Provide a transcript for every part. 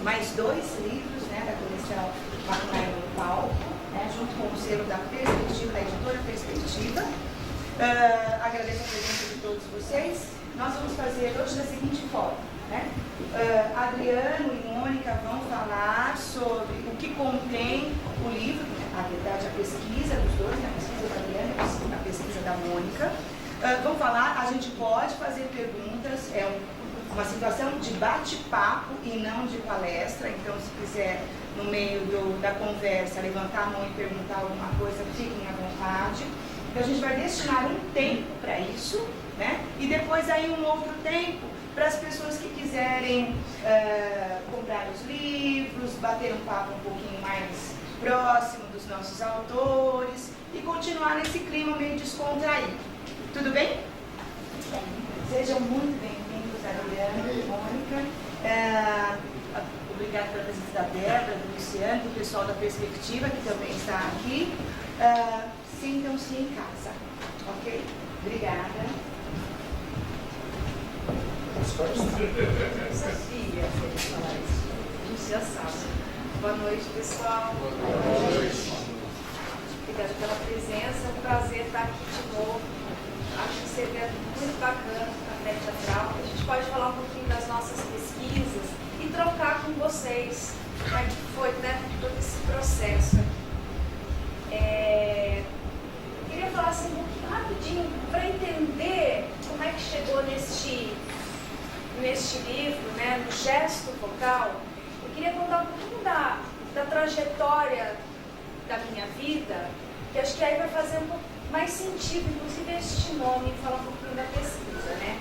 mais dois livros, né, da coleção Macunaíma no Palco, né, junto com o selo da Perspectiva, da editora Perspectiva. Agradeço a presença de todos vocês. Nós vamos fazer hoje da seguinte forma, né? Adriano e Mônica vão falar sobre o que contém o livro, na verdade a pesquisa dos dois, a pesquisa da Adriana e a pesquisa da Mônica. Vão falar, a gente pode fazer perguntas, é uma situação de bate-papo e não de palestra, então se quiser no meio da conversa levantar a mão e perguntar alguma coisa, fiquem à vontade. Então a gente vai destinar um tempo para isso, né? E depois aí um outro tempo para as pessoas que quiserem comprar os livros, bater um papo um pouquinho mais próximo dos nossos autores e continuar nesse clima meio descontraído. Tudo bem? Sejam muito bem-vindos, Adriana e Mônica. Obrigada pela presença da Débora, do Luciano, do pessoal da Perspectiva, que também está aqui. Sintam-se em casa, ok? Obrigada. Sofia, a gente já sabe. Boa noite, pessoal. Boa noite. Obrigada pela presença, é um prazer estar aqui de novo. Acho que esse evento muito bacana, a Café Teatral. A gente pode falar um pouquinho das nossas pesquisas e trocar com vocês como é que foi, né, todo esse processo. Queria falar assim um pouquinho rapidinho para entender como é que chegou neste livro, né, no gesto vocal. Eu queria contar um pouquinho da trajetória da minha vida, que acho que aí vai fazer um pouco mais sentido, inclusive este nome, falar um pouquinho da pesquisa, né?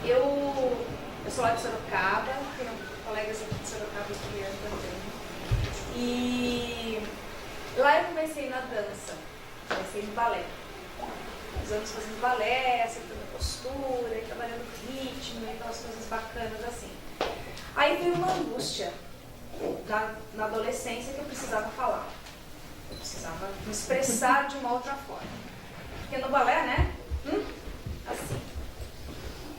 Eu sou lá de Sorocaba, tenho colegas aqui de Sorocaba que também. E lá eu comecei na dança, comecei no balé. Uns anos fazendo balé, acertando a postura, e trabalhando ritmo, e aquelas coisas bacanas assim. Aí veio uma angústia na adolescência que eu precisava falar. Eu precisava me expressar de uma outra forma. Porque no balé, né? Assim.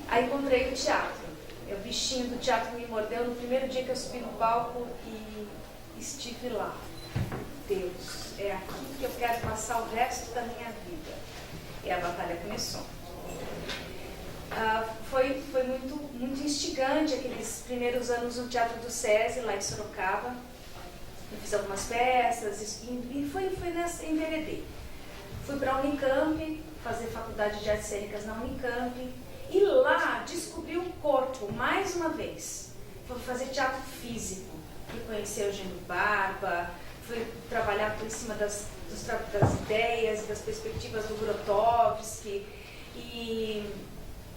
Aí encontrei o teatro. O bichinho do teatro me mordeu no primeiro dia que eu subi no palco e estive lá. Deus, é aqui que eu quero passar o resto da minha vida. E a batalha começou. Foi muito instigante aqueles primeiros anos no Teatro do SESI, lá em Sorocaba. Eu fiz algumas peças e foi nessa, enveredei. Fui para a Unicamp, fazer faculdade de artes cênicas na Unicamp, e lá descobri o corpo, mais uma vez. fazer teatro físico. Fui conhecer Eugênio Barba, fui trabalhar por cima das ideias e das perspectivas do Grotowski. E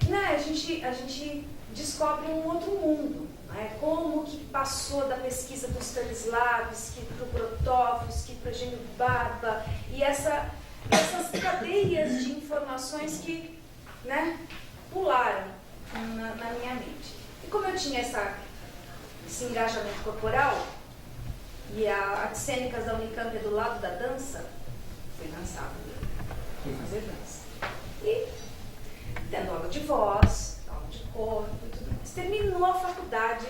né, a gente descobre um outro mundo. Né? Como que passou da pesquisa do Stanislavski para o Grotowski, para o Eugênio Barba, e essas cadeias de informações que, né, pularam na minha mente. E como eu tinha esse engajamento corporal, e a Artes Cênicas da Unicamp é do lado da dança, fui dançar, fui fazer dança. E tendo aula de voz, aula de corpo e tudo mais. Terminou a faculdade,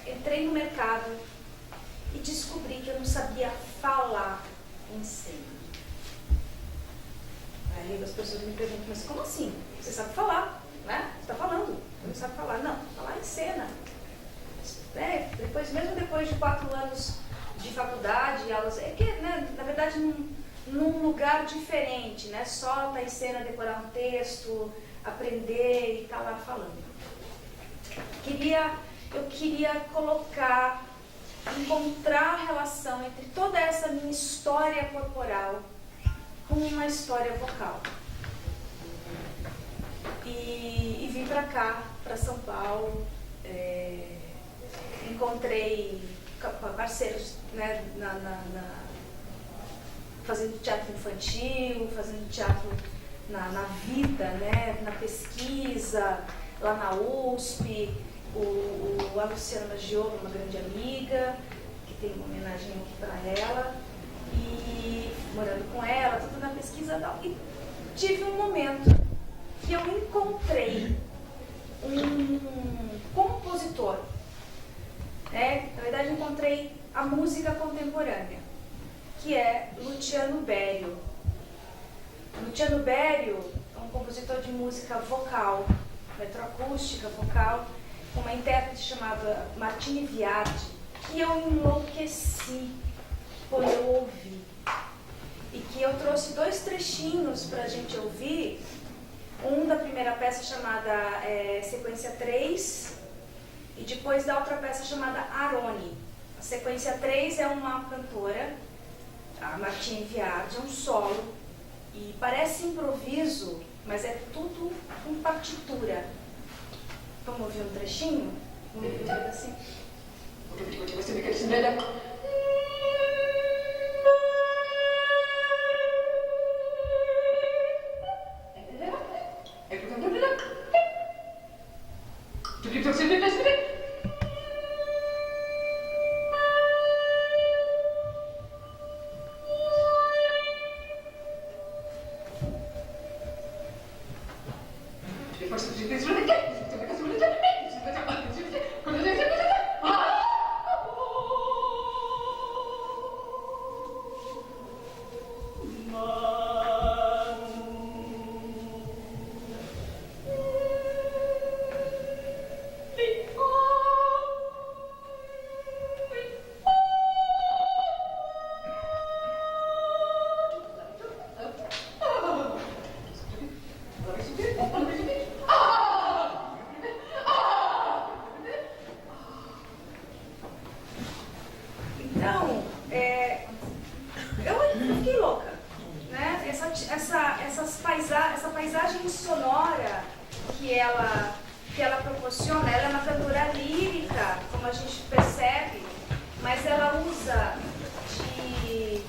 entrei no mercado e descobri que eu não sabia falar em cena. Aí as pessoas me perguntam, mas como assim? Você sabe falar, né? Você está falando, você não sabe falar. Não, falar em cena. Mesmo depois de 4 anos de faculdade, aulas, é que, né, na verdade, num lugar diferente, né? Só estar em cena, decorar um texto, aprender e estar lá falando. Eu queria encontrar a relação entre toda essa minha história corporal com uma história vocal. E vim para cá, para São Paulo, encontrei parceiros, né, fazendo teatro infantil, fazendo teatro na vida, né, na pesquisa, lá na USP, a Luciana Maggiolo, uma grande amiga, que tem uma homenagem aqui para ela, e morando com ela, tudo na pesquisa e tal. E tive um momento que eu encontrei um compositor. Na verdade, encontrei a música contemporânea, que é Luciano Berio. Luciano Berio é um compositor de música vocal, eletroacústica, vocal, com uma intérprete chamada Martine Viardi, que eu enlouqueci quando eu ouvi. E que eu trouxe 2 trechinhos para a gente ouvir, um da primeira peça chamada Sequência 3, e depois da outra peça chamada Aroni. A Sequência 3 é uma cantora, a Martine Viardi, é um solo, e parece improviso, mas é tudo com partitura. Vamos ouvir um trechinho? Vamos ouvir um pedacinho? Essa paisagem sonora que ela proporciona, ela é uma cantora lírica, como a gente percebe, mas ela usa de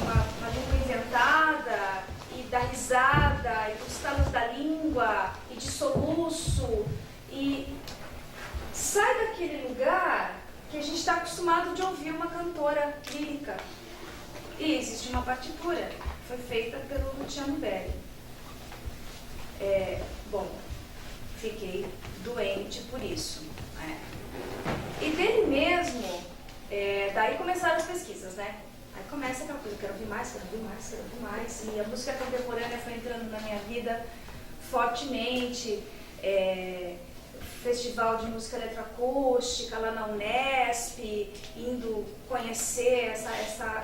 uma língua inventada, e da risada, e dos estalos da língua, e de soluço, e sai daquele lugar que a gente está acostumado de ouvir uma cantora lírica. E existe uma partitura, foi feita pelo Luciano Berio. Bom, fiquei doente por isso. Né? E dele mesmo, daí começaram as pesquisas, né? Aí começa aquela coisa, quero ouvir mais, quero ouvir mais, quero ouvir mais. E a música contemporânea foi entrando na minha vida fortemente. Festival de música eletroacústica lá na Unesp, indo conhecer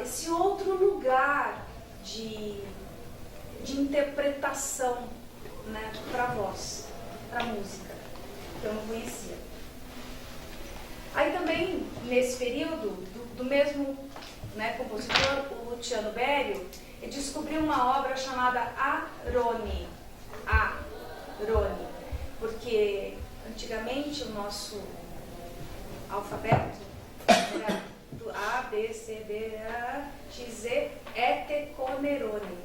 esse outro lugar de interpretação, né, para a voz, para a música, que eu não conhecia. Aí também, nesse período, do mesmo, né, compositor, o Luciano Berio, ele descobriu uma obra chamada Aroni. Aroni. Porque antigamente o nosso alfabeto era do A, B, C, D, E, X, Z, Eteconerone.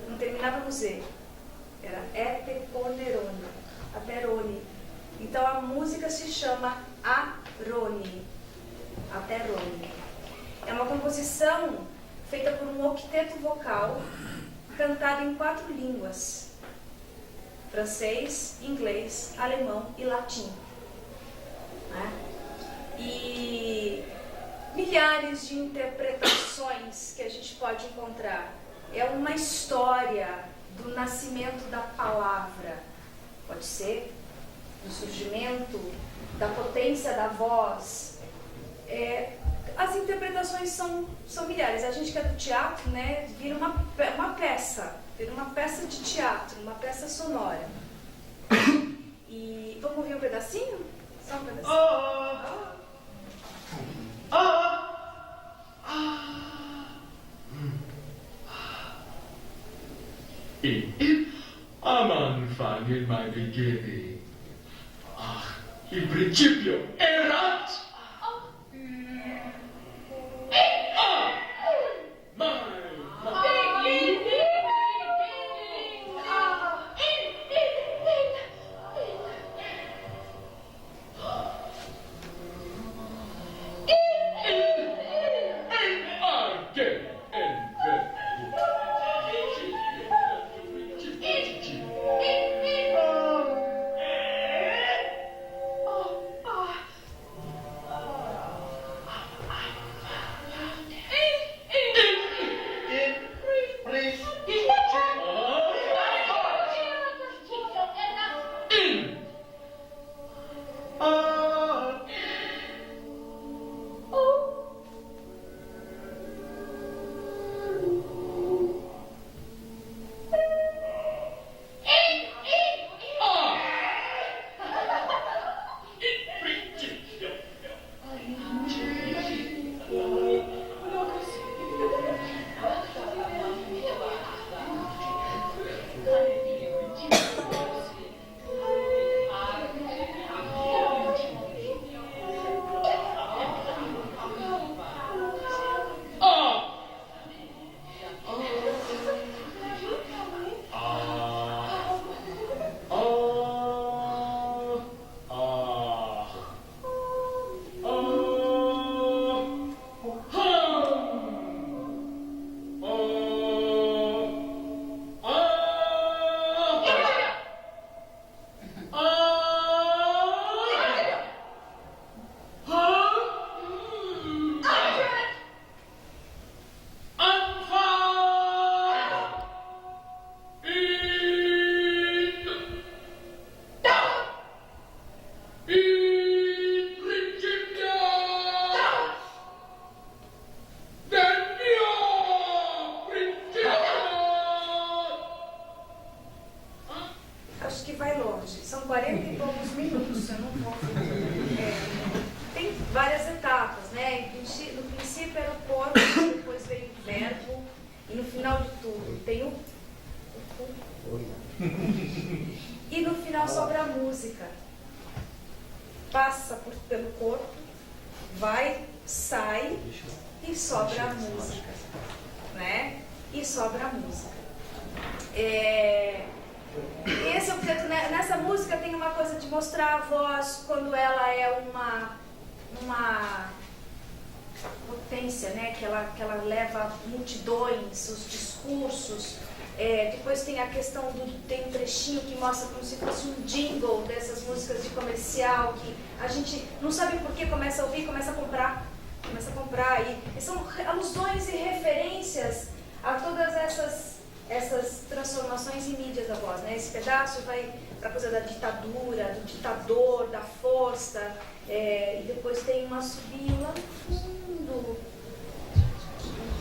Não terminava no Z. Era Eteconerone. Aterone. Então a música se chama Aroni. Aterone. É uma composição feita por um octeto vocal, cantado em 4 línguas: francês, inglês, alemão e latim. Né? E milhares de interpretações que a gente pode encontrar. É uma história do nascimento da palavra. Pode ser do surgimento, da potência da voz. As interpretações são milhares. A gente que é do teatro, né, vira uma peça de teatro, uma peça sonora. E vamos ouvir um pedacinho? Só um pedacinho. Am Anfang in my beginning. Ach, in principio erat. Nessa música tem uma coisa de mostrar a voz quando ela é uma potência, né? que ela leva multidões, os discursos. Depois tem a questão tem um trechinho que mostra como se fosse um jingle dessas músicas de comercial, que a gente não sabe por que começa a ouvir, começa a comprar. E são alusões e referências a todas essas transformações em mídias da voz, né? Esse pedaço vai para a coisa da ditadura, do ditador, da força, e depois tem uma subida lá no fundo,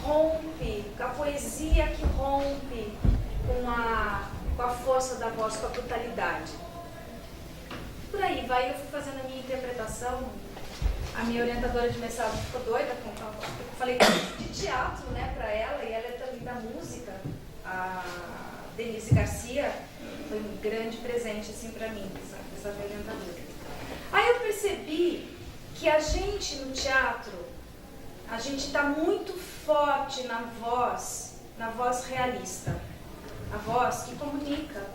rompe, a poesia que rompe com a força da voz, com a brutalidade. Por aí vai, eu fui fazendo a minha interpretação A minha orientadora de mestrado ficou doida com eu falei de teatro, né, para ela, e ela é também da música. A Denise Garcia foi um grande presente assim para mim, essa orientadora. Aí eu percebi que a gente no teatro, a gente está muito forte na voz realista, a voz que comunica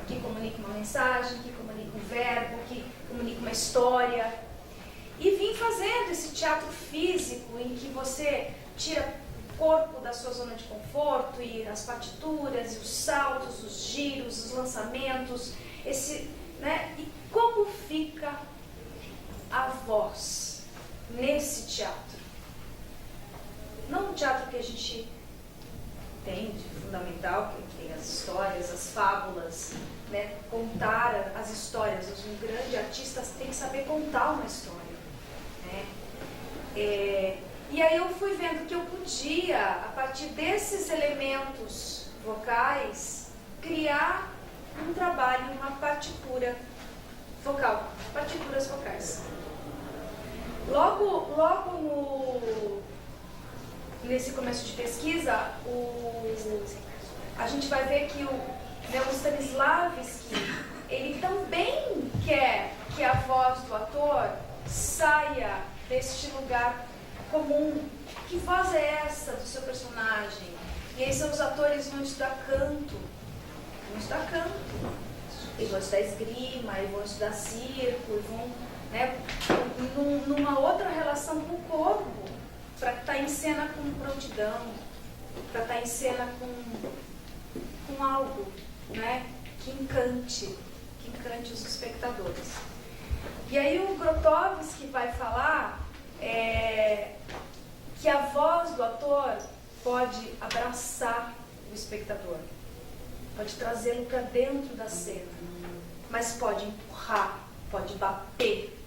uma mensagem, que comunica um verbo, que comunica uma história. E vim fazendo esse teatro físico em que você tira o corpo da sua zona de conforto e as partituras, e os saltos, os giros, os lançamentos, né? E como fica a voz nesse teatro? Não um teatro que a gente tem de fundamental, que tem as histórias, as fábulas, né? Contar as histórias. Um grande artista tem que saber contar uma história. Né? E aí eu fui vendo que eu podia, a partir desses elementos vocais, criar um trabalho, uma partitura vocal, partituras vocais. Logo nesse começo de pesquisa, a gente vai ver que o Stanislavski, ele também quer que a voz do ator saia deste lugar comum. Que voz é essa do seu personagem? E aí os atores vão estudar canto. Eles vão estudar esgrima, eles vão estudar circo, eles vão, né, numa outra relação com o corpo, para estar em cena com prontidão, para estar em cena com algo, né, que encante os espectadores. E aí o Grotowski vai falar que a voz do ator pode abraçar o espectador, pode trazê-lo para dentro da cena, mas pode empurrar, pode bater,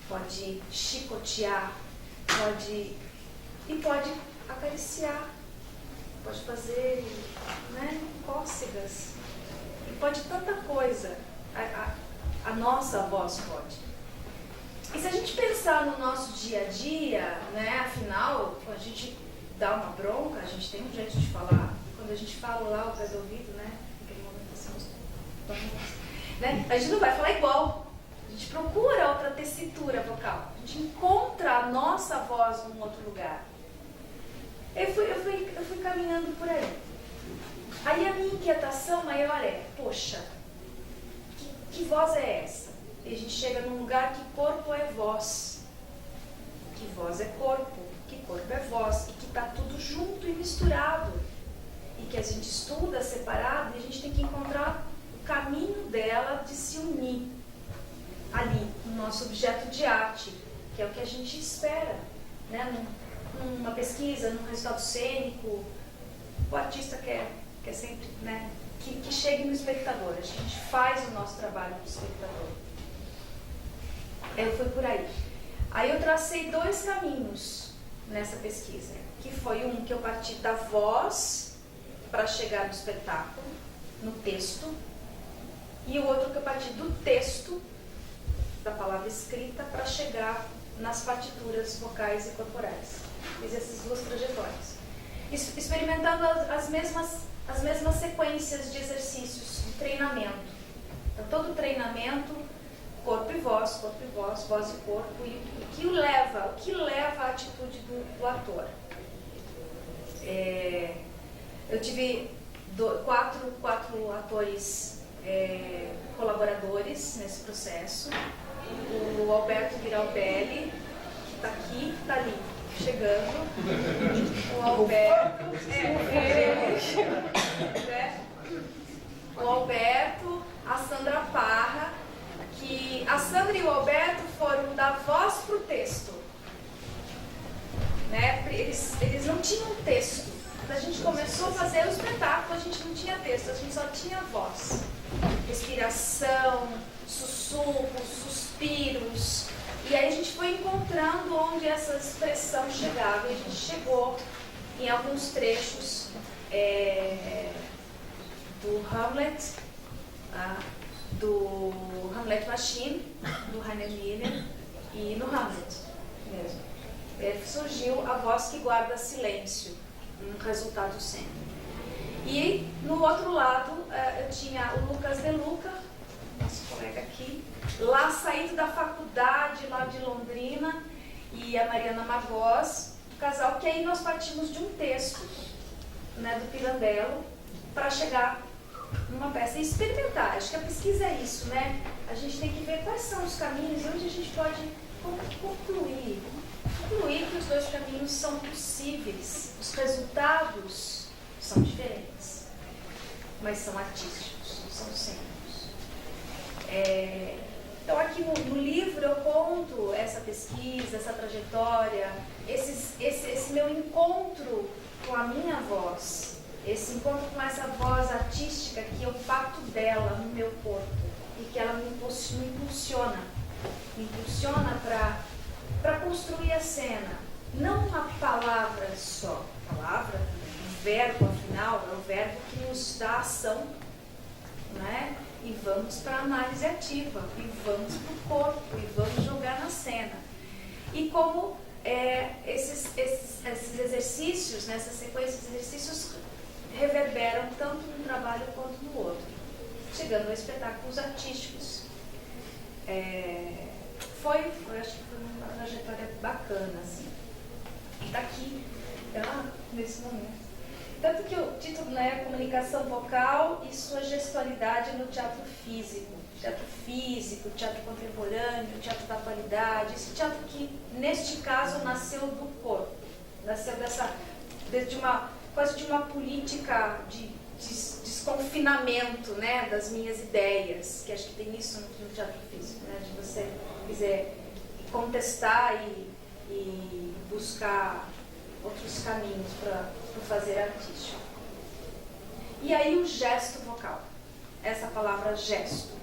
pode chicotear, pode acariciar, pode fazer, né, cócegas, pode tanta coisa. A nossa voz pode. E se a gente pensar no nosso dia a dia, né, afinal, quando a gente dá uma bronca, a gente tem um jeito de falar. Quando a gente fala lá ao pé do ouvido, né, naquele momento assim, né, a gente não vai falar igual. A gente procura outra tessitura vocal. A gente encontra a nossa voz num outro lugar. Eu fui caminhando por aí. Aí a minha inquietação maior é, poxa, que voz é essa? E a gente chega num lugar que corpo é voz, que voz é corpo, que corpo é voz, e que está tudo junto e misturado, e que a gente estuda separado, e a gente tem que encontrar o caminho dela de se unir ali, no nosso objeto de arte, que é o que a gente espera, né? Numa pesquisa, num resultado cênico, o artista quer sempre, né, que chegue no espectador. A gente faz o nosso trabalho no espectador. Eu fui por aí. Aí eu tracei 2 caminhos nessa pesquisa, que foi um que eu parti da voz para chegar no espetáculo, no texto, e o outro que eu parti do texto, da palavra escrita, para chegar nas partituras vocais e corporais. Fiz essas 2 trajetórias. Experimentando as mesmas sequências de exercícios, de treinamento. Então, todo treinamento, corpo e voz, voz e corpo, e o que leva à atitude do ator. Eu tive 4 atores colaboradores nesse processo. O Alberto Giralbelli, que está aqui, está ali, chegando. O Alberto, o Alberto, a Sandra Parra, que a Sandra e o Alberto foram da voz para o texto. Né? Eles não tinham texto. Quando a gente começou a fazer o espetáculo, a gente não tinha texto, a gente só tinha voz. Respiração, sussurros, suspiros. E aí a gente foi encontrando onde essa expressão chegava. E a gente chegou em alguns trechos do Hamlet, do Hamlet Machine, do Rainer Miller, e no Hamlet. mesmo. Surgiu A Voz que Guarda Silêncio, um resultado cênico. E no outro lado eu tinha o Lucas De Luca, nosso colega aqui, lá saindo da faculdade lá de Londrina, e a Mariana Magós, o casal, que aí nós partimos de um texto, né, do Pirandello, para chegar numa peça e experimentar. Acho que a pesquisa é isso, né? A gente tem que ver quais são os caminhos, onde a gente pode concluir que os dois caminhos são possíveis. Os resultados são diferentes, mas são artísticos, são cênicos. Então aqui no livro eu conto essa pesquisa, essa trajetória, esse meu encontro com a minha voz, esse encontro com essa voz artística que eu parto dela no meu corpo e que ela me impulsiona para construir a cena. Não uma palavra só, palavra, um verbo, afinal, é o verbo que nos dá ação, né? E vamos para a análise ativa, e vamos para o corpo, e vamos jogar na cena. E como esses exercícios, né, essas sequências de exercícios reverberam tanto num trabalho quanto no outro, chegando a espetáculos artísticos. Acho que foi uma trajetória bacana, assim. E está aqui, nesse momento. Tanto que o título, né, Comunicação Vocal e sua gestualidade no teatro físico. Teatro contemporâneo, teatro da atualidade. Esse teatro que, neste caso, nasceu do corpo. Nasceu quase de uma política de desconfinamento, né, das minhas ideias, que acho que tem isso no teatro físico, né, de você quiser contestar e buscar outros caminhos para o fazer artístico. E aí o gesto vocal, essa palavra gesto.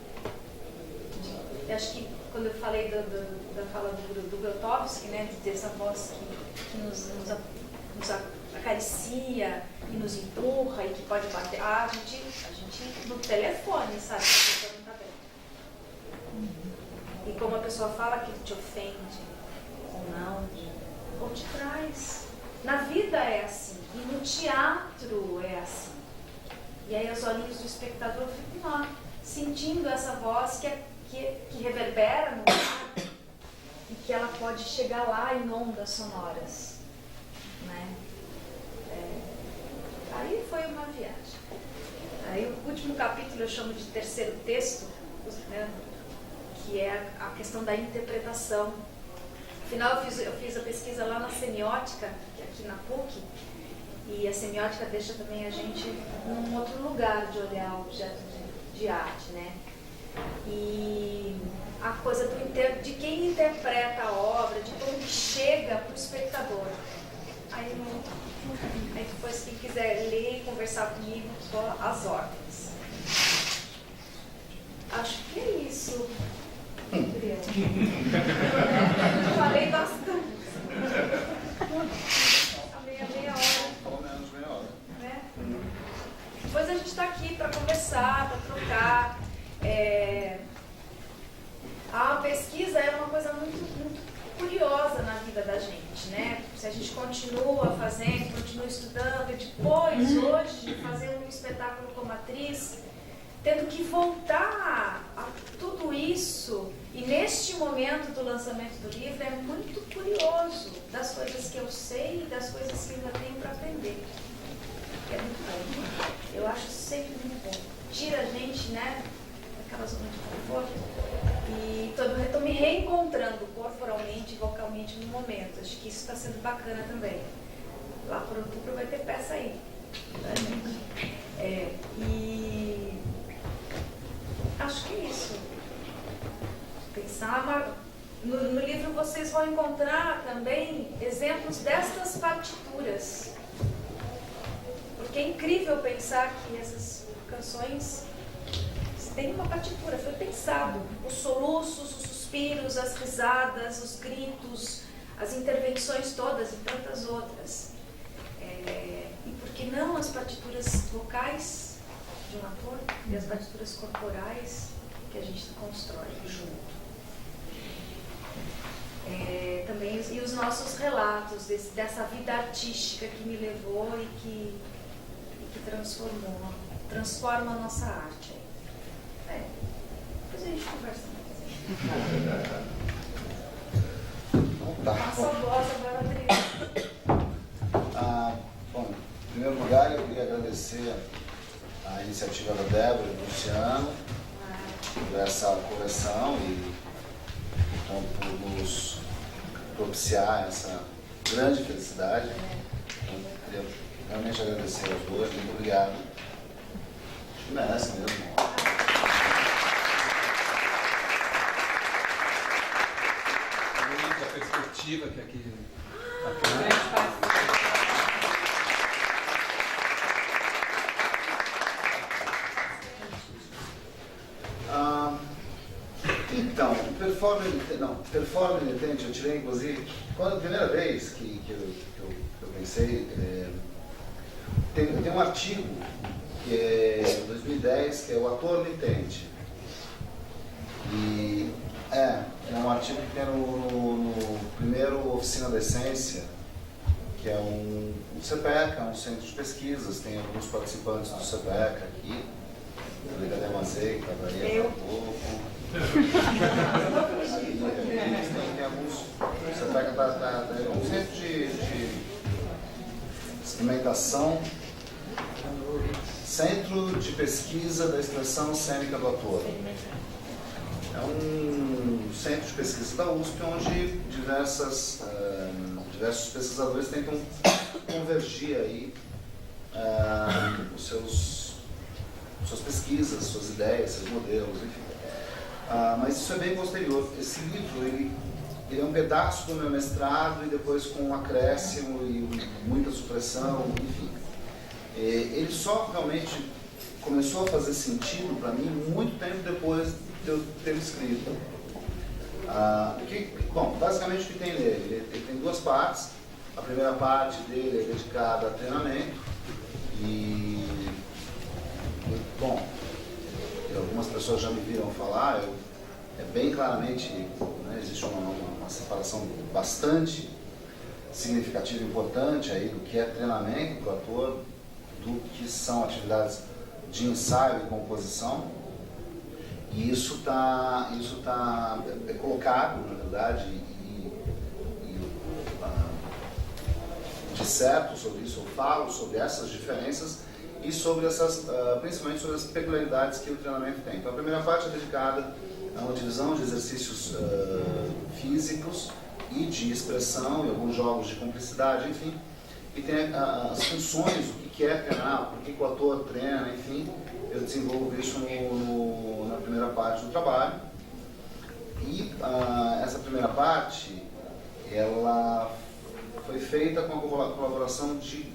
Eu acho que quando eu falei da fala do Grotowski, né, de ter essa voz que nos acaricia e nos empurra e que pode bater. A gente no telefone, sabe, que a pessoa não está bem. E como a pessoa fala que te ofende, ou não, ou te traz. Na vida é assim, e no teatro é assim. E aí os olhinhos do espectador ficam lá, sentindo essa voz que reverbera no ar e que ela pode chegar lá em ondas sonoras, né? Aí foi uma viagem. Aí o último capítulo eu chamo de terceiro texto, né, que é a questão da interpretação. Afinal, eu fiz a pesquisa lá na semiótica, aqui na PUC, e a semiótica deixa também a gente num outro lugar de olhar o objeto de arte, né? E a coisa de quem interpreta a obra, de como chega para o espectador. Aí depois, quem quiser ler e conversar comigo, só as ordens. Acho que é isso. Falei bastante. Meia hora. Pelo menos meia hora. Né? Depois a gente está aqui para conversar, para trocar. A pesquisa é uma coisa muito curiosa na vida da gente, né? Se a gente continua fazendo, continua estudando, e depois, hoje, de fazer um espetáculo como atriz, tendo que voltar a tudo isso, e neste momento do lançamento do livro é muito curioso das coisas que eu sei e das coisas que eu ainda tenho para aprender. É muito bom. Eu acho sempre muito bom. Tira a gente, né, daquela zona de conforto. E estou me reencontrando corporalmente e vocalmente no momento. Acho que isso está sendo bacana também. Lá por outubro vai ter peça aí. Tá, gente? E acho que é isso. Pensar, no livro vocês vão encontrar também exemplos destas partituras. Porque é incrível pensar que essas canções têm uma partitura, foi pensado. Os soluços, os suspiros, as risadas, os gritos, as intervenções todas e tantas outras. E por que não as partituras vocais de um ator e as partituras corporais que a gente constrói junto? Também, e os nossos relatos dessa vida artística que me levou e que transforma a nossa arte. Depois a gente conversa mais. Nossa voz agora bom, em primeiro lugar, eu queria agradecer a iniciativa da Débora e do Luciano por essa coleção e por nos propiciar essa grande felicidade. Eu queria realmente agradecer aos dois, muito obrigado. Acho que merece mesmo. A perspectiva que aqui então, performance attention, eu tirei inclusive, quando a primeira vez que eu pensei, tem um artigo que é de 2010, que é o ator mitente. E é um artigo que tem no primeiro Oficina da Essência, que é um CPECA, um centro de pesquisas, tem alguns participantes do CPECA aqui, a Liga Demazei, que estava aí há pouco. Tem alguns, o CPECA é um centro de experimentação, Centro de Pesquisa da Expressão Cênica do Ator. É um centro de pesquisa da USP onde diversos pesquisadores tentam convergir aí suas pesquisas, suas ideias, seus modelos, enfim. Mas isso é bem posterior. Esse livro, ele é um pedaço do meu mestrado e depois com um acréscimo e muita supressão, enfim. Ele só realmente começou a fazer sentido para mim muito tempo depois de eu ter escrito. Bom, basicamente o que tem nele? Ele tem duas partes. A primeira parte dele é dedicada a treinamento e, bom, algumas pessoas já me viram falar, é bem claramente, né, existe uma separação bastante significativa e importante aí do que é treinamento para o ator, do que são atividades de ensaio e composição. E isso é colocado, na verdade, e disserto sobre isso, eu falo sobre essas diferenças e sobre principalmente sobre as peculiaridades que o treinamento tem. Então, a primeira parte é dedicada a uma divisão de exercícios físicos e de expressão e alguns jogos de cumplicidade, enfim. E tem as funções, o que é treinar, por que o ator treina, enfim. Eu desenvolvo isso na primeira parte do trabalho. E essa primeira parte, ela foi feita com a colaboração de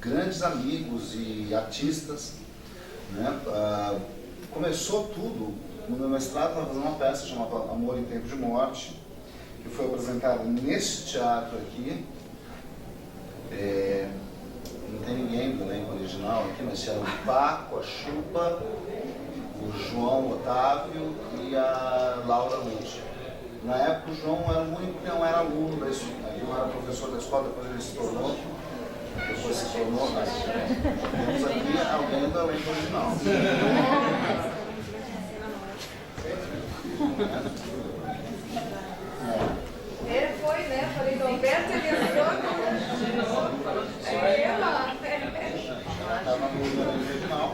grandes amigos e artistas, né? Começou tudo no meu mestrado, estava fazendo uma peça chamada Amor em Tempo de Morte, que foi apresentada neste teatro aqui. Não tem ninguém do elenco original aqui, mas tinha o Paco, a Chupa, o João Otávio e a Laura Lúcia. Na época o João era o único que não era aluno da escola, ele não era professor da escola, depois ele se tornou. Depois se tornou, mas temos aqui alguém do elenco original. Ele foi, né? Falei, Roberto, ele entrou. Estava no elenco original.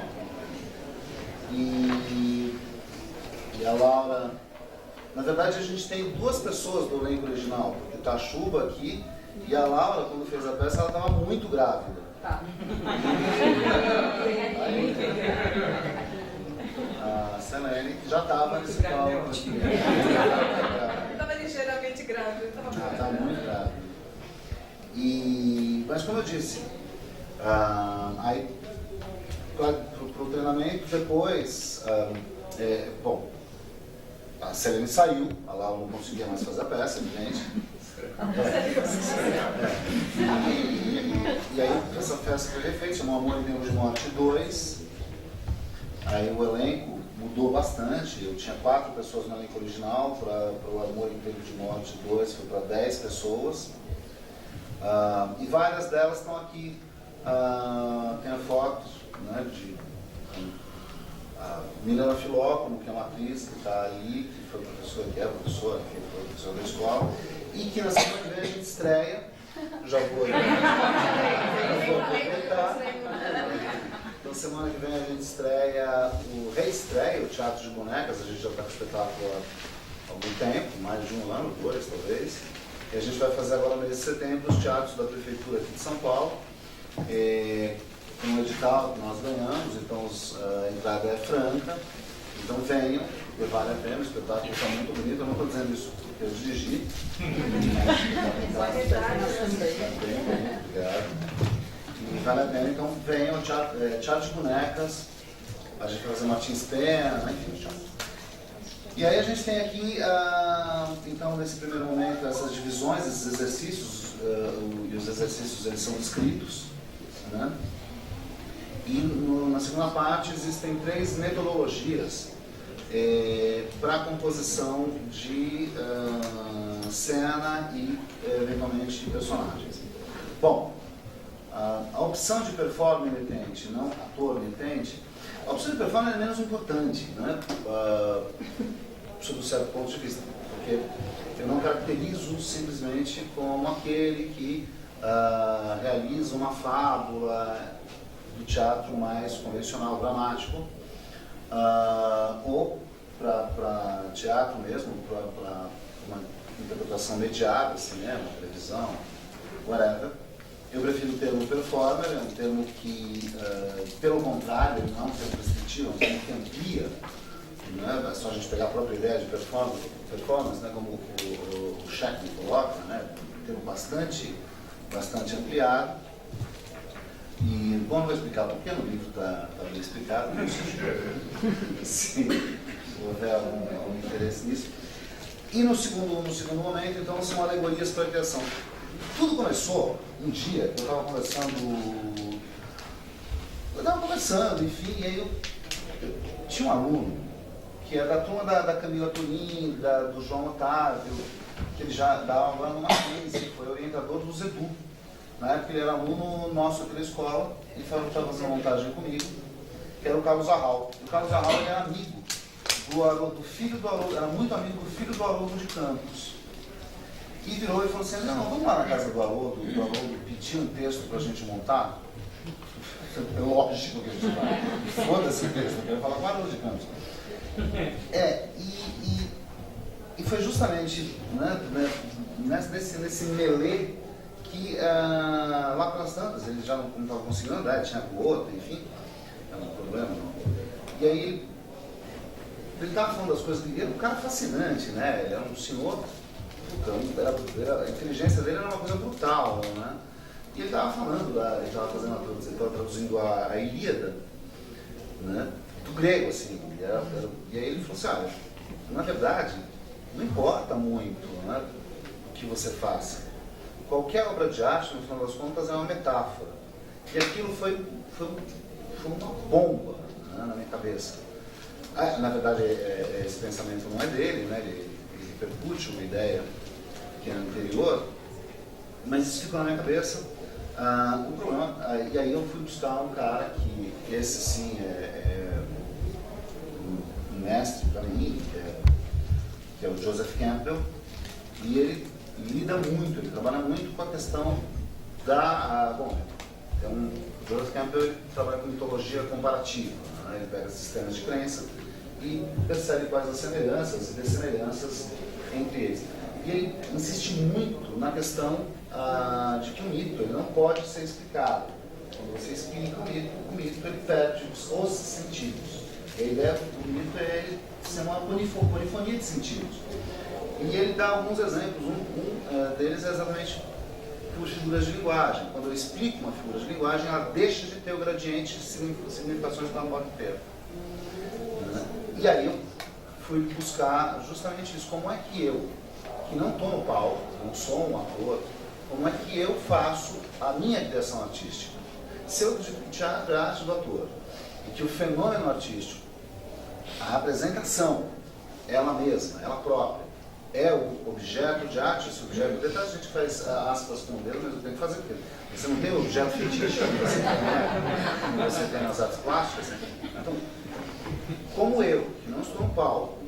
E a Laura... Na verdade, a gente tem duas pessoas do elenco original, porque está a Chuba aqui, e a Laura, quando fez a peça, ela estava muito grávida. Tá. A Selene, que já estava nesse palco aqui. Estava ligeiramente grávida. Ela estava muito grávida. Mas como eu disse, aí para o treinamento depois, bom, a Selene saiu, a Laura não conseguia mais fazer a peça, evidente. E aí essa peça foi refeita, chamou Amor em Tempo de Morte 2. Aí o elenco mudou bastante. Eu tinha 4 pessoas no elenco original, para o Amor Inteiro de Morte 2 foi para 10 pessoas. E várias delas estão aqui. Tem a foto, né, de a Milena Filópolis, que é uma atriz que está ali, que foi professora, que foi professora da escola, e que na semana que vem a gente estreia. Já vou aproveitar. Então, semana que vem a gente reestreia o Teatro de Bonecas. A gente já está com o espetáculo há algum tempo, mais de um ano, 2 talvez. E a gente vai fazer agora no mês de setembro os teatros da Prefeitura aqui de São Paulo. Tem um edital que nós ganhamos, então a entrada é franca. Então venham, porque vale a pena, o espetáculo está muito bonito. Eu não estou dizendo isso porque eu dirigi. Obrigado. E vale a pena, então venham ao Teatro de Bonecas. A gente vai fazer Martins Pena, enfim. E aí a gente tem aqui, então, nesse primeiro momento, essas divisões, esses exercícios, e os exercícios eles são descritos, né? E na segunda parte existem 3 metodologias para a composição de cena e, eventualmente, de personagens. Bom, a opção de performance imitante, não ator imitante, a opção de performance é menos importante, né? Sob um certo ponto de vista, porque eu não caracterizo simplesmente como aquele que realiza uma fábula do teatro mais convencional, dramático, ou para teatro mesmo, para uma interpretação mediada, cinema, televisão, whatever. Eu prefiro o termo performer, é um termo que, pelo contrário, não é um termo restritivo, é um termo que amplia. Não é só a gente pegar a própria ideia de performance, né, como o Shackman coloca, né, um termo bastante ampliado. E, bom, não vou explicar porque no livro está bem explicado, se houver algum interesse nisso. E no segundo momento, então, são alegorias para a criação. Tudo começou um dia, eu estava conversando, enfim, e aí eu tinha um aluno que é da turma da Camila Turim, do João Otávio, que ele já dava aula numa crise, foi orientador do Zedu. Na época ele era aluno nosso aqui da escola e estava fazendo montagem comigo, que era o Carlos Arral. O Carlos Arral ele era amigo do filho do Haroldo, era muito amigo do filho do Haroldo de Campos. E virou e falou assim, não, vamos lá na casa do Haroldo pedir um texto para a gente montar. É lógico que a gente vai. Foda-se o texto, eu quero falar com o Haroldo de Campos. E foi justamente, né, nesse melê que lá pelas tantas, ele já não estava conseguindo andar, tinha gota, enfim, não era um problema não. E aí ele estava falando das coisas, ele era um cara fascinante, né? Ele era um senhor, a inteligência dele era uma coisa brutal, né? E ele estava falando, ele estava traduzindo a Ilíada, né? Do grego, assim, e aí ele falou assim, na verdade, não importa muito, né, o que você faça. Qualquer obra de arte, no final das contas, é uma metáfora. E aquilo foi uma bomba, né, na minha cabeça. Na verdade, esse pensamento não é dele, né, ele repercute uma ideia que é anterior, mas isso ficou na minha cabeça. O problema, e aí eu fui buscar um cara que esse sim é um mestre para mim, que é o Joseph Campbell, e ele lida muito, ele trabalha muito com a questão Joseph Campbell ele trabalha com mitologia comparativa, né? Ele pega sistemas de crença e percebe quais as semelhanças e dessemelhanças entre eles. E ele insiste muito na questão de que o mito ele não pode ser explicado. Quando você explica o mito ele perde os sentidos. A ideia do mito é ele ser uma polifonia de sentidos. E ele dá alguns exemplos. Um deles é exatamente por figuras de linguagem. Quando eu explico uma figura de linguagem, ela deixa de ter o gradiente de significações que ela pode ter. E aí eu fui buscar justamente isso. Como é que eu, que não estou no palco, não sou um ator, como é que eu faço a minha criação artística? Se eu teatro é a arte do ator, e que o fenômeno artístico a apresentação, ela mesma, ela própria, é o objeto de arte, esse objeto de detalhe, a gente faz aspas com o dedo, mas eu tenho que fazer porque você não tem o objeto fetiche que você tem nas artes plásticas. Então, como eu, que não estou no palco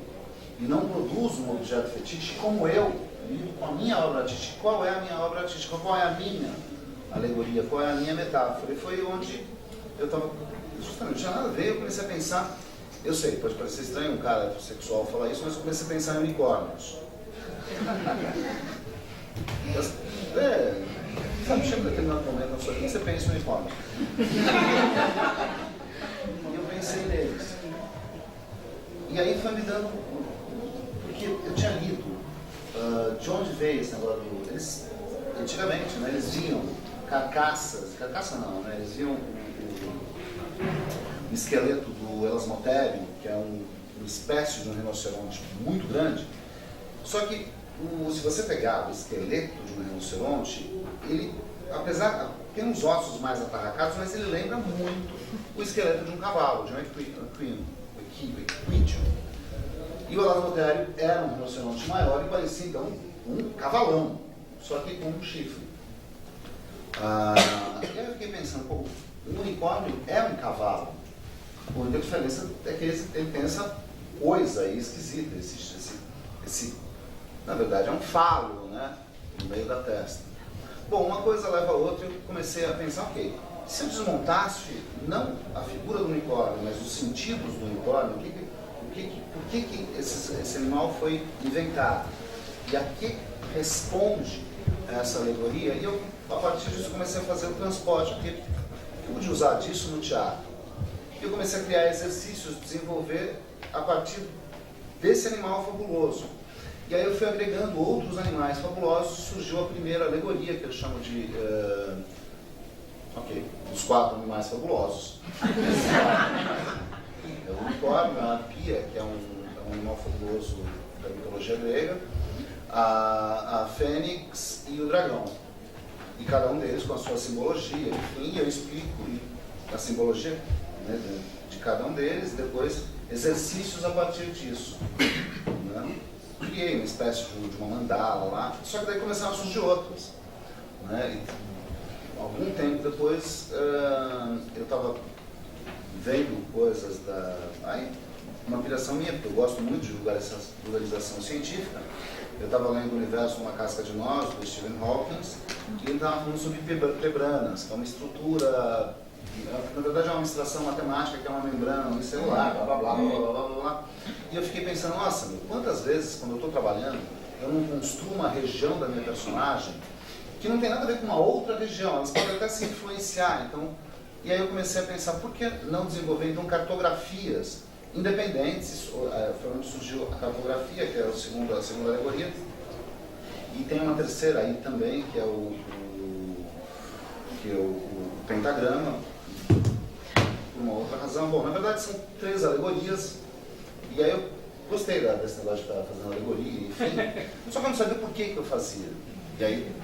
e não produzo um objeto fetiche, como eu lido com a minha obra artística, qual é a minha obra artística, qual é a minha alegoria, qual é a minha metáfora? E foi onde eu estava, justamente, não tinha nada a ver, eu comecei a pensar, eu sei, pode parecer estranho um cara heterossexual falar isso, mas eu comecei a pensar em unicórnios. Sabe, chega um determinado momento na sua vida, você pensa em unicórnios. E eu pensei neles. E aí foi me dando, porque eu tinha lido de onde veio esse negócio do... Eles, antigamente, né, eles viam carcaça não, né, eles viam o esqueleto do Elasmotherium, que é uma espécie de um rinoceronte muito grande. Só que, se você pegar o esqueleto de um rinoceronte, ele, apesar, tem uns ossos mais atarracados, mas ele lembra muito o esqueleto de um cavalo, de um equídeo. E o Elasmotherium era um rinoceronte maior e parecia, então, um cavalão, só que com um chifre. E aí eu fiquei pensando, pô, um unicórnio é um cavalo. A única diferença é que ele tem essa coisa aí esquisita, esse na verdade é um falo, né, no meio da testa. Bom, uma coisa leva a outra e eu comecei a pensar, ok, se eu desmontasse não a figura do unicórnio, mas os sentidos do unicórnio, por que esse animal foi inventado? E a que responde essa alegoria? E eu, a partir disso, comecei a fazer o transporte, porque eu pude usar disso no teatro. E eu comecei a criar exercícios, desenvolver a partir desse animal fabuloso. E aí eu fui agregando outros animais fabulosos, surgiu a primeira alegoria, que eu chamo de... os 4 animais fabulosos. É o unicórnio, a arpia, que é um animal fabuloso da mitologia grega, a fênix e o dragão. E cada um deles com a sua simbologia. Enfim, eu explico a simbologia, né, de cada um deles, e depois exercícios a partir disso. Né? Criei uma espécie de uma mandala lá, só que daí começaram a surgir outras. Né? E, algum tempo depois, eu estava vendo coisas da... Aí, uma piração minha, porque eu gosto muito de vulgarização científica. Eu estava lendo O Universo numa Casca de Nós, do Stephen Hawking, e ele estava falando sobre plebranas, que é uma estrutura, na verdade é uma abstração matemática, que é uma membrana no celular, blá blá blá blá blá blá blá. E eu fiquei pensando, nossa, meu, quantas vezes, quando eu estou trabalhando, eu não construo uma região da minha personagem que não tem nada a ver com uma outra região, elas podem até se influenciar. Então, e aí eu comecei a pensar, por que não desenvolver então cartografias independentes? Foi onde surgiu a cartografia, que é a segunda alegoria, e tem uma terceira aí também, que é o pentagrama, por uma outra razão. Bom, na verdade são 3 alegorias, e aí eu gostei desse negócio de estar fazendo alegoria, enfim, só que eu não sabia por que eu fazia. E aí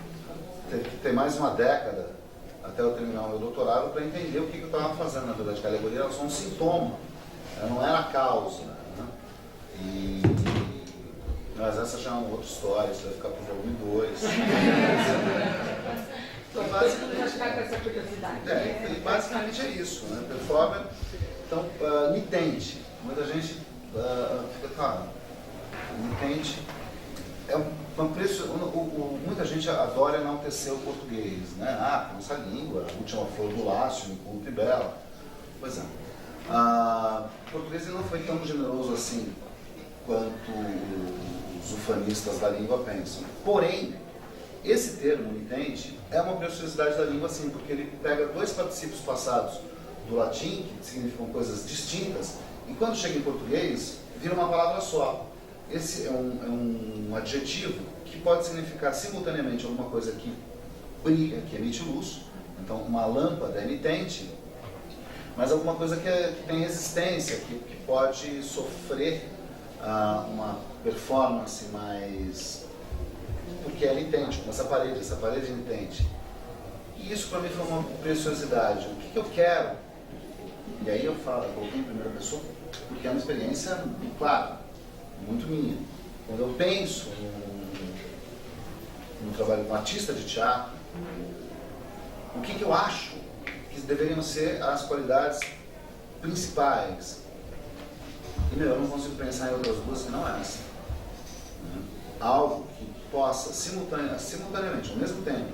teve que ter mais uma década até eu terminar o meu doutorado para entender o que eu estava fazendo. Na verdade, que a alegoria era só um sintoma, ela não era a causa. Né? Mas essa já é uma outra história, isso vai ficar para o volume 2. E basicamente é isso, né? Performer, então, nitente. Muita gente fica, claro, nitente é um preço. Muita gente adora enaltecer o português, né? Nossa língua, a última flor do lácio, inculta e bela. Pois é. O português ele não foi tão generoso assim quanto os ufanistas da língua pensam. Porém, esse termo, nitente, é uma preciosidade da língua, sim, porque ele pega 2 particípios passados do latim, que significam coisas distintas, e quando chega em português, vira uma palavra só. Esse é um adjetivo que pode significar simultaneamente alguma coisa que brilha, que emite luz, então uma lâmpada é emitente, mas alguma coisa que tem resistência, que pode sofrer uma performance mais... porque é nitente, como essa parede é nitente. E isso para mim foi uma preciosidade. O que eu quero? E aí eu coloquei em primeira pessoa, porque é uma experiência, claro, muito minha. Quando eu penso no trabalho de um artista de teatro, o que eu acho que deveriam ser as qualidades principais? E, eu não consigo pensar em outras duas que não essa. Algo que possa, simultaneamente, ao mesmo tempo,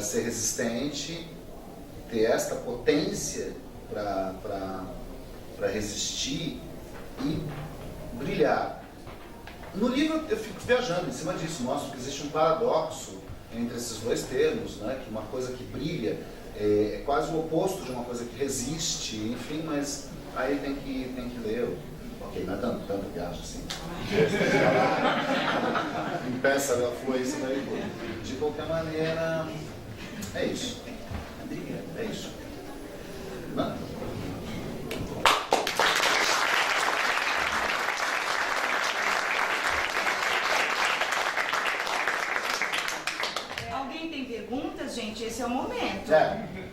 ser resistente, ter esta potência para resistir e brilhar. No livro eu fico viajando em cima disso, mostro que existe um paradoxo entre esses dois termos, né? Que uma coisa que brilha é quase o oposto de uma coisa que resiste, enfim, mas aí tem que ler. Ok, não é tanto viagem assim. Impeça a fluência daí. De qualquer maneira, é isso. É isso. Não? Alguém tem perguntas, gente? Esse é o momento.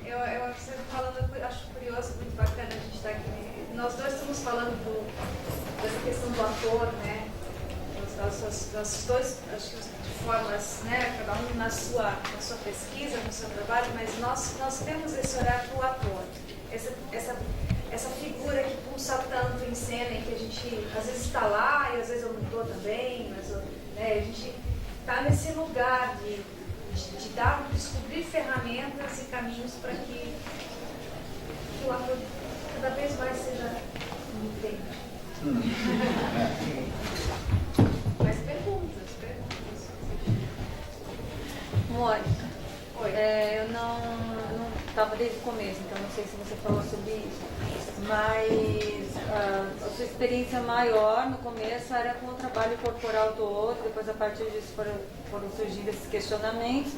Eu você falando, eu acho curioso, muito bacana a gente estar aqui. Nós dois estamos falando dessa questão do ator, né? Nós dois, acho que de formas, né? Cada um na sua pesquisa, no seu trabalho, mas nós temos esse olhar para o ator. Essa figura que pulsa tanto em cena, em que a gente às vezes está lá e às vezes eu não estou também, mas né, a gente está nesse lugar de descobrir ferramentas e caminhos para que o ator cada vez mais seja entendido. Mas perguntas. Mônica. Oi. Eu não estava desde o começo, então não sei se você falou sobre isso, mas a sua experiência maior no começo era com o trabalho corporal do outro, depois a partir disso foram surgindo esses questionamentos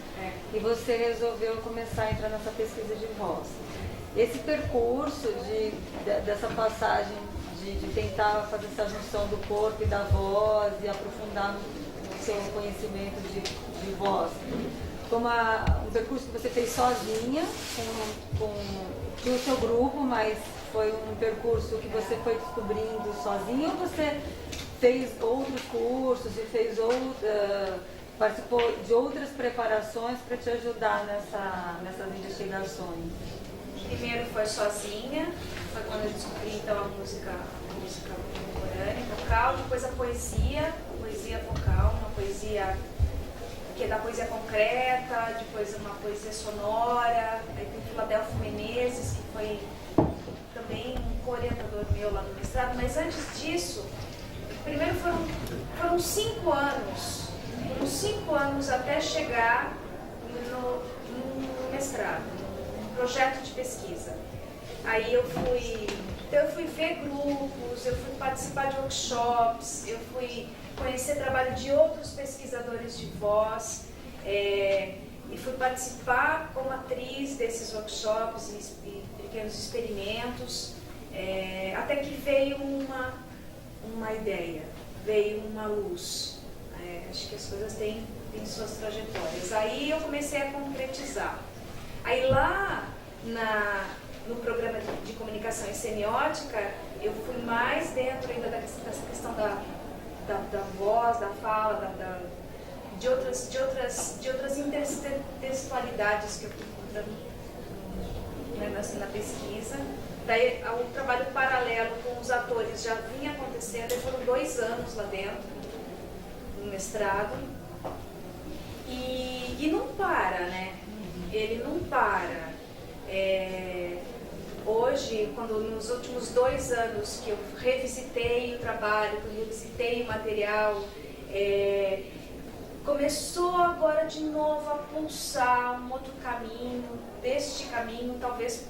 e você resolveu começar a entrar nessa pesquisa de voz. Esse percurso dessa passagem de tentar fazer essa junção do corpo e da voz e aprofundar o seu conhecimento de voz, como um percurso que você fez sozinha, com o seu grupo, mas foi um percurso que você foi descobrindo sozinha, ou você fez outros cursos e participou de outras preparações para te ajudar nessas investigações? Primeiro foi sozinha, foi quando eu descobri então a música contemporânea, vocal, depois a poesia vocal, uma poesia que é da poesia concreta, depois uma poesia sonora, aí tem Filadelfo Menezes, que foi também um orientador meu lá no mestrado, mas antes disso, primeiro foram 5 anos até chegar no mestrado, no projeto de pesquisa. Aí eu fui ver grupos, eu fui participar de workshops, eu fui conhecer trabalho de outros pesquisadores de voz e fui participar como atriz desses workshops e pequenos experimentos, até que veio uma ideia, veio uma luz. Acho que as coisas têm suas trajetórias. Aí eu comecei a concretizar. Aí lá no programa de comunicação e semiótica, eu fui mais dentro ainda dessa questão da voz, da fala, de outras intertextualidades que eu fui encontrando na pesquisa. Daí o trabalho paralelo com os atores já vinha acontecendo, e foram 2 anos lá dentro, no mestrado. E não para, né? Ele não para. Hoje, nos últimos 2 anos que eu revisitei o trabalho, que eu revisitei o material, começou agora de novo a pulsar um outro caminho, deste caminho, talvez,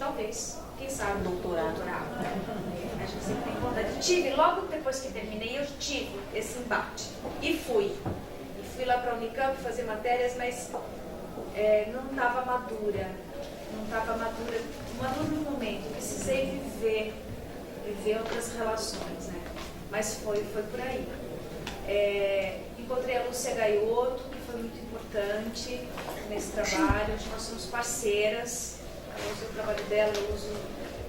quem sabe, doutorado. A gente sempre tem vontade. Logo depois que terminei, eu tive esse embate. E fui lá para a Unicamp fazer matérias, mas não estava madura. Maduro no momento, precisei viver outras relações, né? Mas foi por aí. Encontrei a Lúcia Gaiotto, que foi muito importante nesse trabalho. Hoje nós somos parceiras, ela usa o trabalho dela,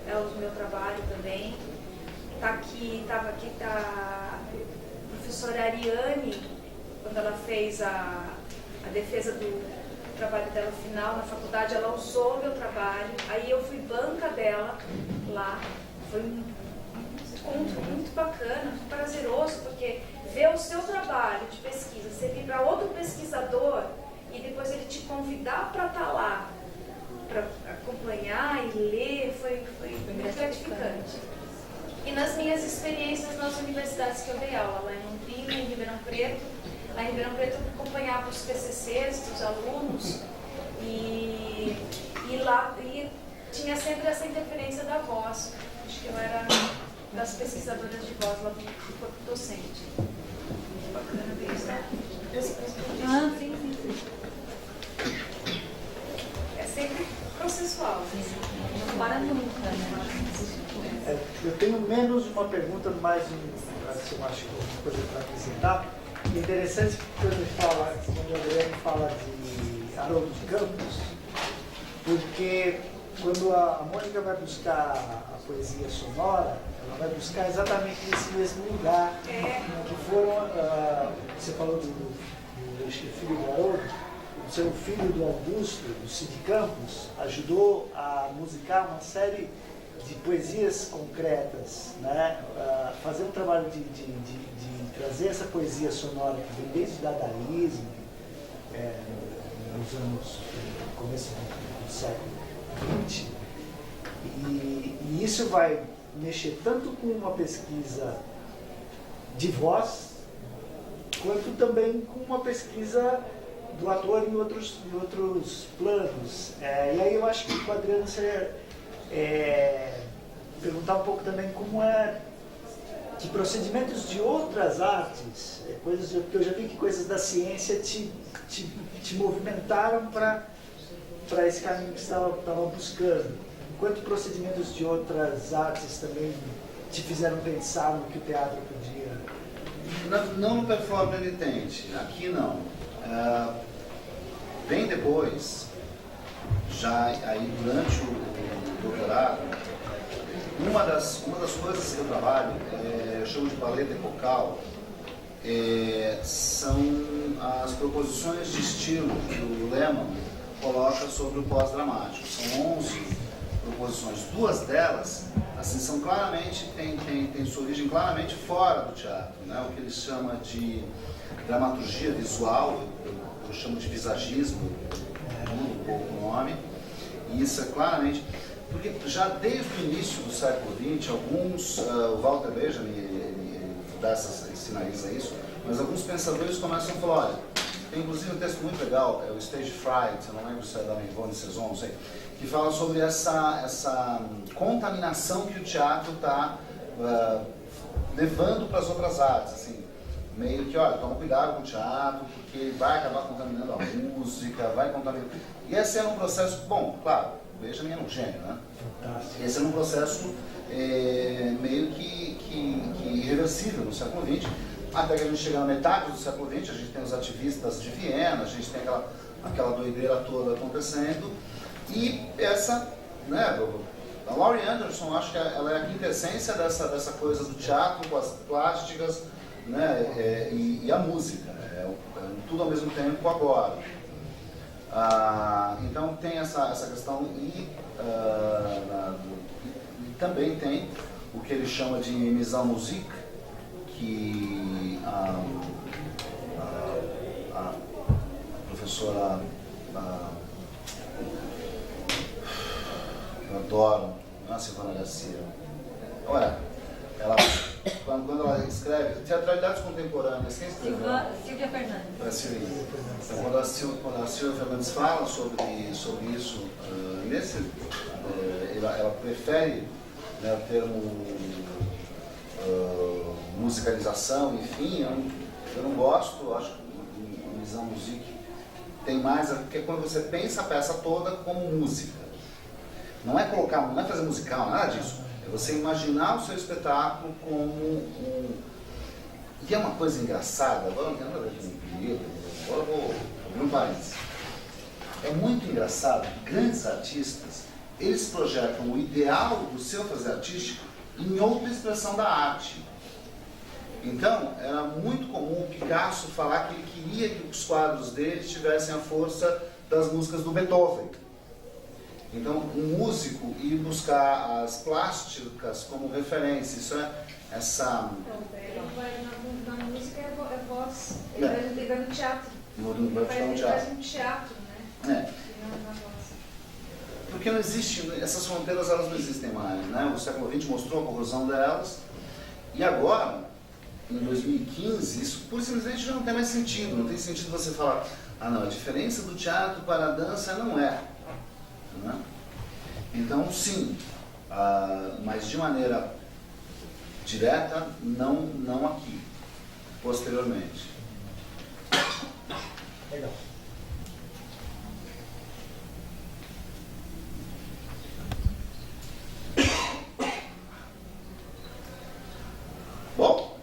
ela usa o meu trabalho também. Estava aqui a professora Ariane, quando ela fez a defesa do trabalho dela final na faculdade, ela usou meu trabalho, aí eu fui banca dela lá, foi um encontro muito bacana, muito prazeroso, porque ver o seu trabalho de pesquisa servir para outro pesquisador e depois ele te convidar para estar lá, para acompanhar e ler, foi muito gratificante. E nas minhas experiências nas universidades que eu dei aula, lá em Londrina, em Ribeirão Preto, lá em Ribeirão Preto eu acompanhava os TCCs dos alunos e lá tinha sempre essa interferência da voz. Acho que eu era das pesquisadoras de voz lá do corpo docente. Muito bacana ver isso, né? Sim. É sempre processual. Não para nunca, né? Eu tenho menos uma pergunta, mais eu acho que alguma coisa para acrescentar. Interessante que quando a Adriane fala de Haroldo de Campos, porque quando a Mônica vai buscar a poesia sonora, ela vai buscar exatamente nesse mesmo lugar, que foram, você falou do filho do Haroldo, o seu filho do Augusto, do Cid Campos, ajudou a musicar uma série de poesias concretas, né? Fazer um trabalho de trazer essa poesia sonora que vem desde o dadaísmo, nos anos, no começo do século XX, e isso vai mexer tanto com uma pesquisa de voz, quanto também com uma pesquisa do ator em outros planos. E aí eu acho que com a Adriana você perguntar um pouco também como que procedimentos de outras artes, porque eu já vi que coisas da ciência te movimentaram para esse caminho que você estava buscando. Enquanto procedimentos de outras artes também te fizeram pensar no que o teatro podia... Não no performance emitente, aqui não. Bem depois, já aí durante o doutorado, uma das coisas que eu trabalho, eu chamo de paleta epocal, são as proposições de estilo que o Lehmann coloca sobre o pós-dramático. São 11 proposições, duas delas assim, são claramente, tem sua origem claramente fora do teatro, né? O que ele chama de dramaturgia visual, eu chamo de visagismo, muda um pouco o nome, e isso é claramente, porque já desde o início do século XX, o Walter Benjamin ele sinaliza isso, mas alguns pensadores começam a falar, olha, tem inclusive um texto muito legal, é o Stage Fright, eu não lembro se é da Ivone Saison, não sei, que fala sobre essa contaminação que o teatro está levando para as outras artes, assim, meio que, olha, toma cuidado com o teatro, porque ele vai acabar contaminando a música, vai contaminar... E esse era um processo, bom, claro, Benjamin é um gênio, né? Fantástico. Esse era um processo meio que irreversível no século XX, até que a gente chega na metade do século XX, a gente tem os ativistas de Viena, a gente tem aquela doideira toda acontecendo, e essa, né, a Laurie Anderson, acho que ela é a quintessência dessa coisa do teatro com as plásticas, né, e a música, tudo ao mesmo tempo agora. Então tem essa questão e também tem o que ele chama de mise en musique, que a professora eu adoro, a Silvana Garcia. Olha, quando ela escreve teatralidades contemporâneas, quem escreveu? Silvia Fernandes. Então, quando a Silvia Fernandes fala sobre isso, ela prefere, né, o termo musicalização, enfim, eu não gosto, acho que a visão musique tem mais, porque quando você pensa a peça toda como música, não é fazer musical, nada disso, é você imaginar o seu espetáculo como E é uma coisa engraçada, agora vou abrir um parênteses. É muito engraçado que grandes artistas, eles projetam o ideal do seu fazer artístico em outra expressão da arte. Então, era muito comum o Picasso falar que ele queria que os quadros dele tivessem a força das músicas do Beethoven. Então, um músico ir buscar as plásticas como referência, isso é essa... Na música é voz, ele vai no teatro. Ele faz um teatro, né? Na voz. Porque não existe, essas fronteiras elas não existem mais, né? O século XX mostrou a corrosão delas, e agora, em 2015, isso pura e simplesmente já não tem mais sentido. Não tem sentido você falar, ah não, a diferença do teatro para a dança não é. Né? Então, sim, mas de maneira direta, não aqui, posteriormente. Legal. Bom,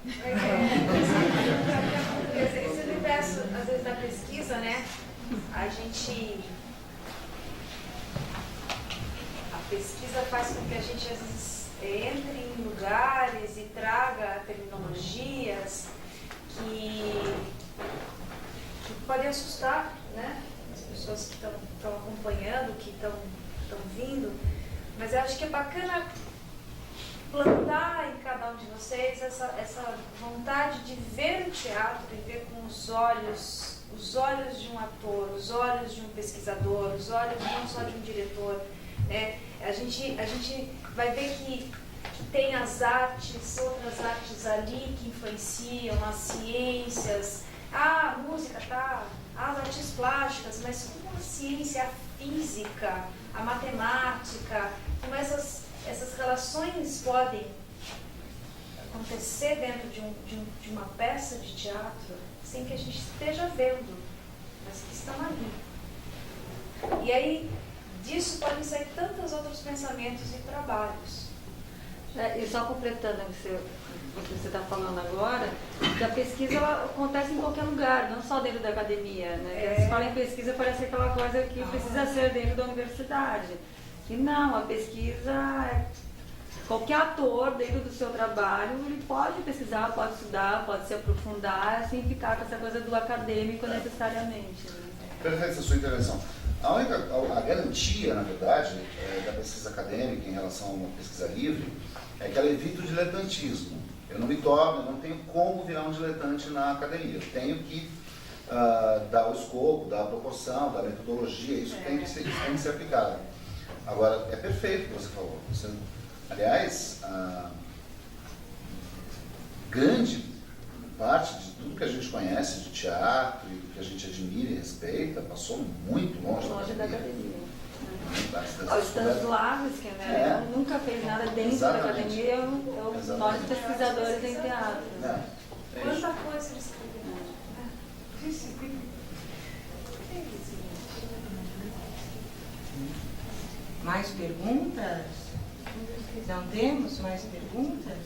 Esse universo, às vezes, da pesquisa, né? A pesquisa faz com que a gente, às vezes, entre em lugares e traga terminologias que podem assustar, né? As pessoas que estão acompanhando, que estão vindo. Mas eu acho que é bacana plantar em cada um de vocês essa vontade de ver o teatro e ver com os olhos de um ator, os olhos de um pesquisador, os olhos não só de um diretor. A gente vai ver que tem as artes, outras artes ali que influenciam, as ciências, a música, tá, as artes plásticas, mas como a ciência, a física, a matemática, como essas relações podem acontecer dentro de uma peça de teatro sem que a gente esteja vendo, mas que estão ali. E aí, disso podem sair tantos outros pensamentos e trabalhos. E só completando o que você está falando agora, que a pesquisa ela acontece em qualquer lugar, não só dentro da academia. Né? Se fala em pesquisa, parece aquela coisa que precisa ser dentro da universidade. E não, a pesquisa, qualquer ator dentro do seu trabalho, ele pode pesquisar, pode estudar, pode se aprofundar, sem ficar com essa coisa do acadêmico necessariamente. Né? Perfeita a sua intervenção. A garantia, na verdade, da pesquisa acadêmica em relação a uma pesquisa livre é que ela evita o diletantismo. Eu não tenho como virar um diletante na academia. Eu tenho que dar o escopo, dar a proporção, dar a metodologia, isso tem que ser aplicado. Agora, é perfeito o que você falou. Aliás, grande parte de tudo que a gente conhece de teatro e do que a gente admira e respeita passou muito longe da academia. O Stanislavski, né? Ele nunca fez nada dentro da academia, nós pesquisadores em teatro. Quanta coisa ele escreveu. Mais perguntas? Não temos mais perguntas?